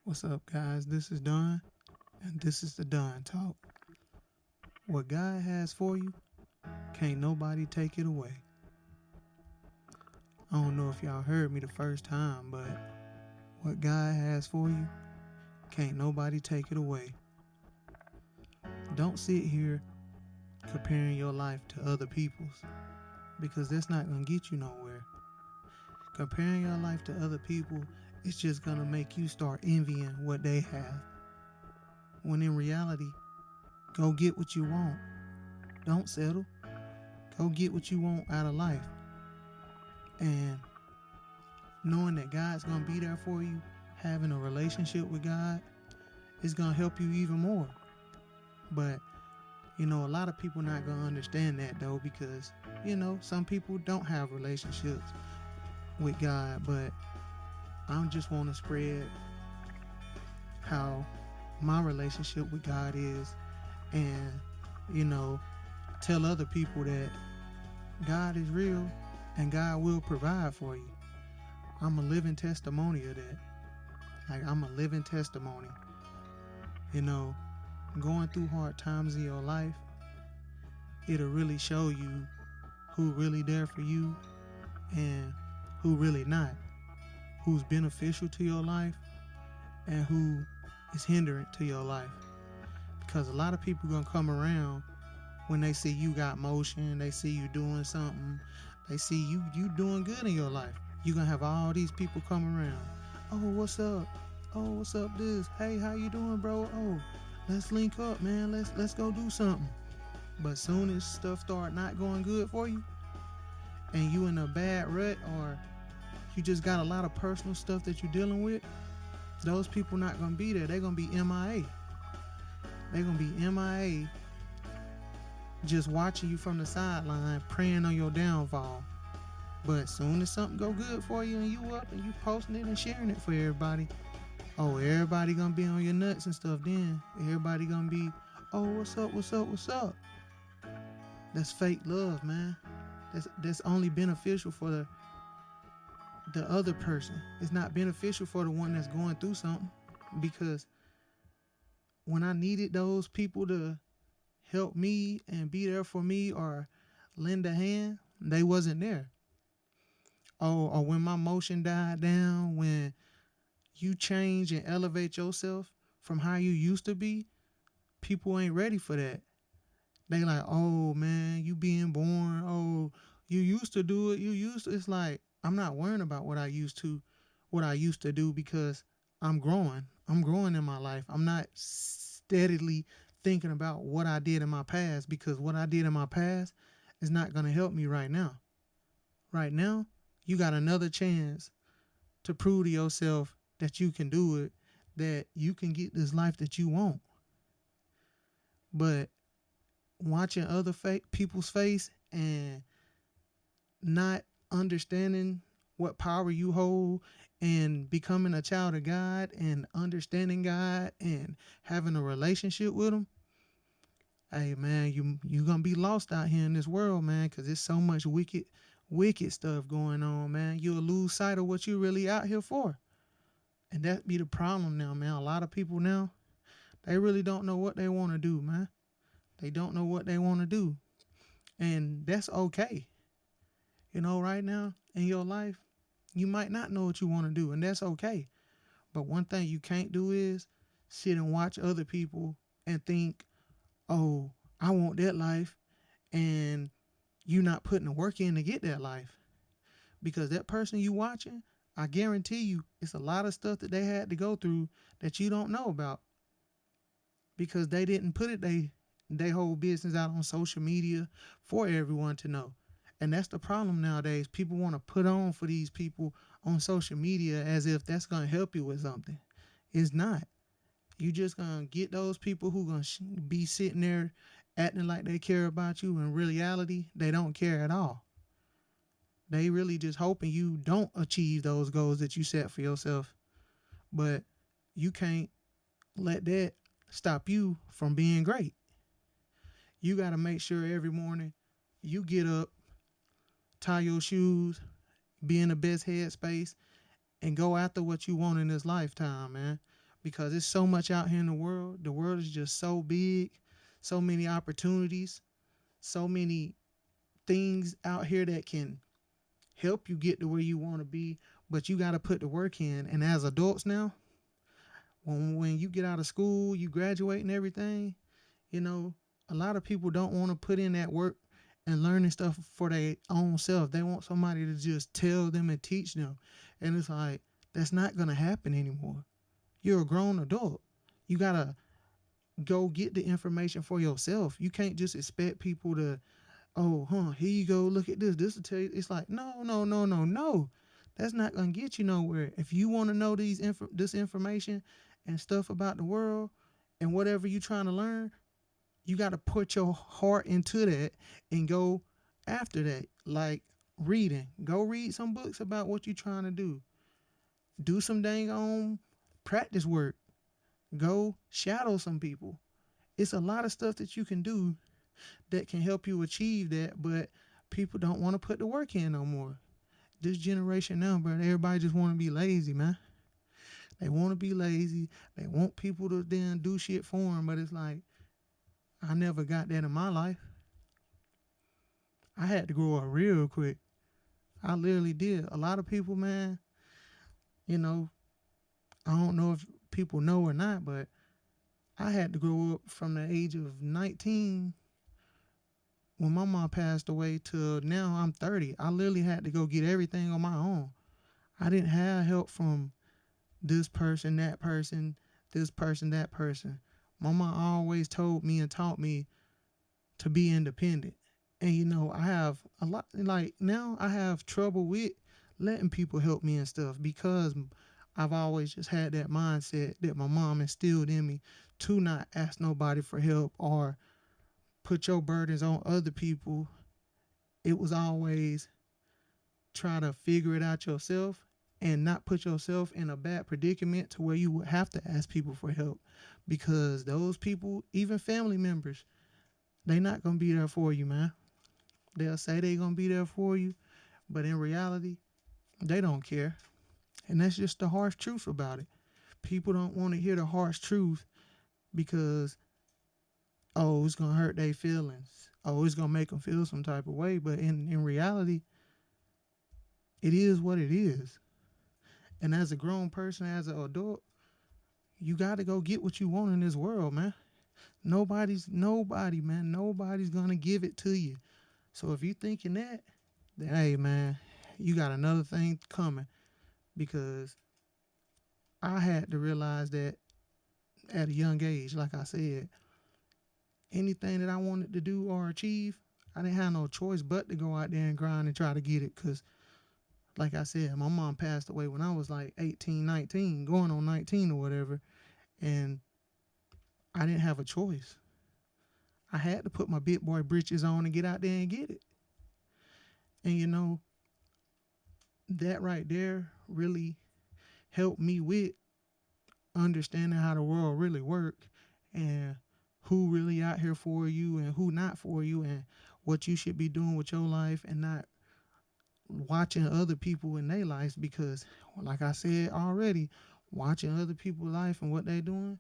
What's up, guys? This is Don, and this is the Don Talk. What God has for you, can't nobody take it away. I don't know if y'all heard me the first time, but what God has for you, can't nobody take it away. Don't sit here comparing your life to other people's, because that's not going to get you nowhere. Comparing your life to other people, it's just going to make you start envying what they have. When in reality, go get what you want. Don't settle. Go get what you want out of life. And knowing that God's going to be there for you, having a relationship with God, is going to help you even more. But, a lot of people not going to understand that though, because, some people don't have relationships with God. But I just want to spread how my relationship with God is, and, tell other people that God is real and God will provide for you. I'm a living testimony of that. I'm a living testimony. Going through hard times in your life, it'll really show you who really there for you and who really not. Who's beneficial to your life and who is hindrant to your life. Because a lot of people gonna come around when they see you got motion, they see you doing something, they see you doing good in your life. You're gonna have all these people come around. Oh, what's up? Oh, what's up this? Hey, how you doing, bro? Oh, let's link up, man. Let's go do something. But soon as stuff start not going good for you and you in a bad rut, or you just got a lot of personal stuff that you're dealing with, those people not gonna be there. They're gonna be MIA. They're gonna be MIA, just watching you from the sideline, praying on your downfall. But soon as something go good for you and you up and you posting it and sharing it for everybody, oh, everybody gonna be on your nuts and stuff. Then everybody gonna be, oh, what's up, what's up, what's up? That's fake love, man. That's only beneficial for the other person. It's not beneficial for the one that's going through something. Because when I needed those people to help me and be there for me or lend a hand, they wasn't there. Oh, or when my motion died down, when you change and elevate yourself from how you used to be, people ain't ready for that. They like, oh man, you being born. Oh, you used to do it. It's like, I'm not worrying about what I used to do, because I'm growing. I'm growing in my life. I'm not steadily thinking about what I did in my past, because what I did in my past is not going to help me right now. Right now, you got another chance to prove to yourself that you can do it, that you can get this life that you want. But watching other people's face and not understanding what power you hold, and becoming a child of God and understanding God and having a relationship with him, hey man, you gonna be lost out here in this world, man, because there's so much wicked stuff going on, man. You'll lose sight of what you're really out here for. And that be the problem now, man. A lot of people now, they really don't know what they want to do, man. They don't know what they want to do. And that's okay. Right now in your life, you might not know what you want to do, and that's okay. But one thing you can't do is sit and watch other people and think, oh, I want that life, and you not putting the work in to get that life. Because that person you watching, I guarantee you, it's a lot of stuff that they had to go through that you don't know about, because they didn't put they whole business out on social media for everyone to know. And that's the problem nowadays. People want to put on for these people on social media as if that's going to help you with something. It's not. You just going to get those people who going to be sitting there acting like they care about you. In reality, they don't care at all. They really just hoping you don't achieve those goals that you set for yourself. But you can't let that stop you from being great. You got to make sure every morning you get up, tie your shoes, be in the best headspace, and go after what you want in this lifetime, man. because it's so much out here in the world. The world is just so big, so many opportunities, so many things out here that can help you get to where you want to be, but you got to put the work in. And as adults now, when you get out of school, you graduate and everything, you know, a lot of people don't want to put in that work and learning stuff for their own self. They want somebody to just tell them and teach them. And it's like, that's not going to happen anymore. You're a grown adult. You got to go get the information for yourself. You can't just expect people to, oh, here you go, look at this. This will tell you. It's like, no, no, no, no, no. That's not going to get you nowhere. If you want to know this information and stuff about the world and whatever you're trying to learn, you got to put your heart into that and go after that. Like reading, go read some books about what you're trying to do. Do some dang on practice work. Go shadow some people. It's a lot of stuff that you can do that can help you achieve that, but people don't want to put the work in no more. This generation now, bro, everybody just want to be lazy, man. They want to be lazy. They want people to then do shit for them, but it's like, I never got that in my life. I had to grow up real quick. I literally did. A lot of people, man, you know, I don't know if people know or not, but I had to grow up from the age of 19 when my mom passed away till now I'm 30. I literally had to go get everything on my own. I didn't have help from this person, that person, this person, that person. My mom always told me and taught me to be independent. And I have a lot, like now I have trouble with letting people help me and stuff because I've always just had that mindset that my mom instilled in me to not ask nobody for help or put your burdens on other people. It was always try to figure it out yourself and not put yourself in a bad predicament to where you would have to ask people for help, because those people, even family members, they not gonna be there for you, man. They'll say they gonna be there for you, but in reality, they don't care. And that's just the harsh truth about it. People don't want to hear the harsh truth because, oh, it's gonna hurt their feelings. Oh, it's gonna make them feel some type of way. But in reality, it is what it is. And as a grown person, as an adult, you got to go get what you want in this world, man. Nobody, man, nobody's gonna give it to you. So if you thinking that, then hey, man, you got another thing coming, because I had to realize that at a young age. Like I said, anything that I wanted to do or achieve, I didn't have no choice but to go out there and grind and try to get it. Because, like I said, my mom passed away when I was like 18, 19, going on 19 or whatever. And I didn't have a choice. I had to put my big boy britches on and get out there and get it. And that right there really helped me with understanding how the world really work and who really out here for you and who not for you, and what you should be doing with your life and not watching other people in their lives. Because like I said already, watching other people's life and what they doing,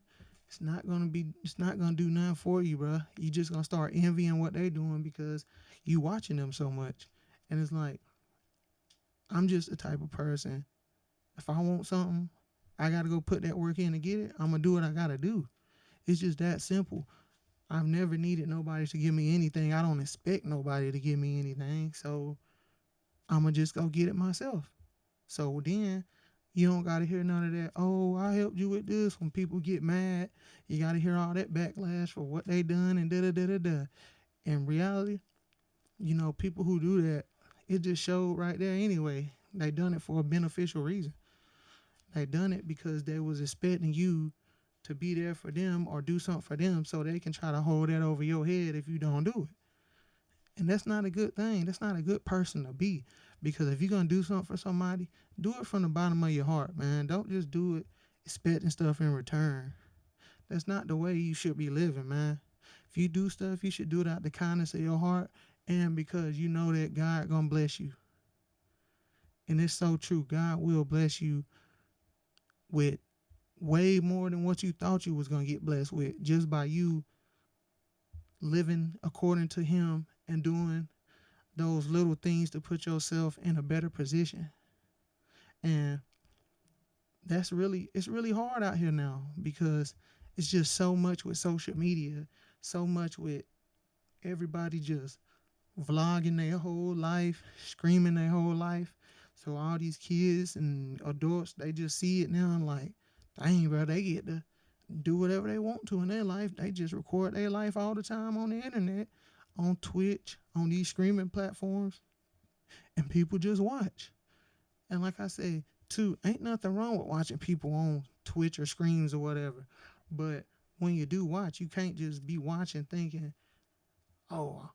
it's not gonna do nothing for you, bro. You just gonna start envying what they doing because you watching them so much. And it's like, I'm just the type of person, if I want something, I gotta go put that work in to get it. I'm gonna do what I gotta do. It's just that simple. I've never needed nobody to give me anything. I don't expect nobody to give me anything. So I'm going to just go get it myself. So then you don't got to hear none of that, oh, I helped you with this. When people get mad, you got to hear all that backlash for what they done and da-da-da-da-da. In reality, people who do that, it just showed right there anyway. They done it for a beneficial reason. They done it because they was expecting you to be there for them or do something for them so they can try to hold that over your head if you don't do it. And that's not a good thing. That's not a good person to be. Because if you're going to do something for somebody, do it from the bottom of your heart, man. Don't just do it expecting stuff in return. That's not the way you should be living, man. If you do stuff, you should do it out the kindness of your heart and because you know that God going to bless you. And it's so true. God will bless you with way more than what you thought you was gonna get blessed with, just by you living according to him and doing those little things to put yourself in a better position. And it's really hard out here now because it's just so much with social media, so much with everybody just vlogging their whole life, screaming their whole life. So all these kids and adults, they just see it now and like, dang, bro, they get to do whatever they want to in their life. They just record their life all the time on the internet, on Twitch, on these streaming platforms, and people just watch. And like I said, too, ain't nothing wrong with watching people on Twitch or screens or whatever. But when you do watch, you can't just be watching thinking, oh,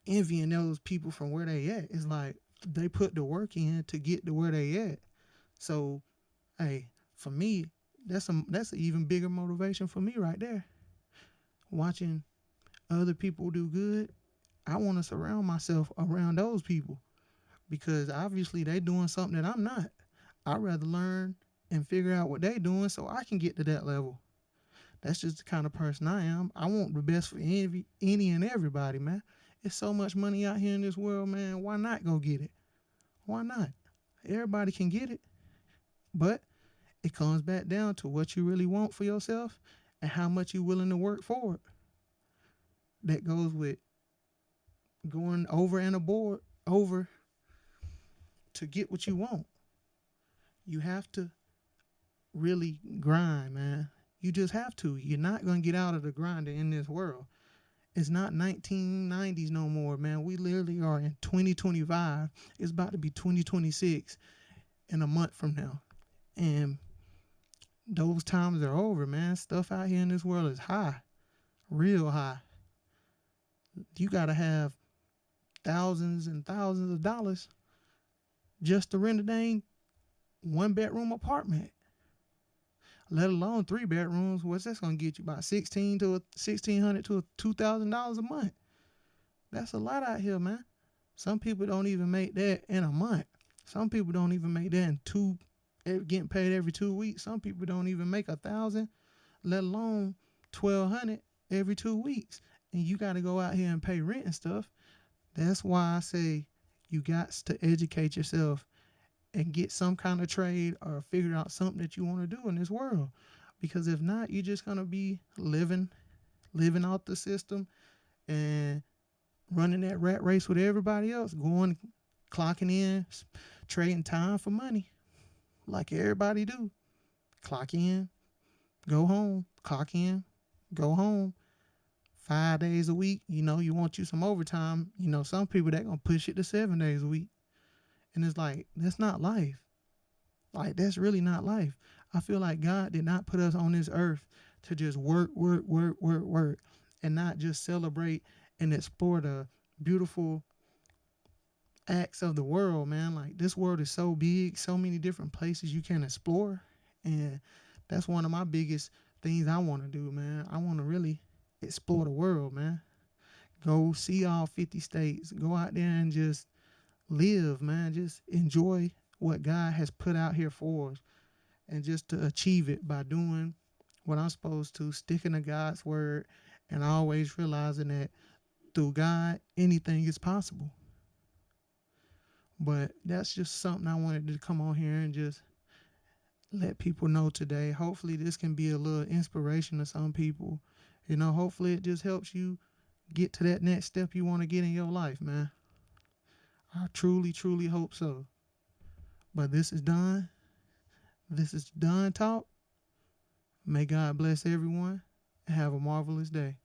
envying those people from where they at. It's like they put the work in to get to where they at. So, hey, for me, that's an even bigger motivation for me right there. Watching other people do good, I want to surround myself around those people because obviously they doing something that I'm not. I'd rather learn and figure out what they doing so I can get to that level. That's just the kind of person I am. I want the best for any and everybody, man. It's so much money out here in this world, man. Why not go get it? Why not? Everybody can get it, but it comes back down to what you really want for yourself and how much you're willing to work for it. That goes with going over and aboard over to get what you want. You have to really grind, man. You just have to. You're not going to get out of the grinder in this world. It's not 1990s no more, man. We literally are in 2025. It's about to be 2026 in a month from now. And those times are over, man. Stuff out here in this world is high, real high. You got to have thousands and thousands of dollars just to rent a dang one bedroom apartment, let alone three bedrooms. What's that's gonna get you? About $1,600 to $2,000 a month. That's a lot out here, man. Some people don't even make that in a month. Some people don't even make that in getting paid every 2 weeks. Some people don't even make 1,000, let alone 1,200 every 2 weeks. And you got to go out here and pay rent and stuff. That's why I say you got to educate yourself and get some kind of trade or figure out something that you want to do in this world. Because if not, you're just gonna be living out the system and running that rat race with everybody else, going clocking in, trading time for money, like everybody do. Clock in, go home. Clock in, go home. 5 days a week. You want you some overtime. Some people that gonna push it to 7 days a week. And it's like, that's not life. Like, that's really not life. I feel like God did not put us on this earth to just work, work, work, work, work, and not just celebrate and explore the beautiful acts of the world, man. Like, this world is so big, so many different places you can explore. And that's one of my biggest things I want to do, man. I want to really explore the world, man. Go see all 50 states. Go out there and just live, man. Just enjoy what God has put out here for us, and just to achieve it by doing what I'm supposed to, sticking to God's word, and always realizing that through God, anything is possible. But that's just something I wanted to come on here and just let people know today. Hopefully, this can be a little inspiration to some people. Hopefully, it just helps you get to that next step you want to get in your life, man. I truly, truly hope so. But this is done. This is done talk. May God bless everyone and have a marvelous day.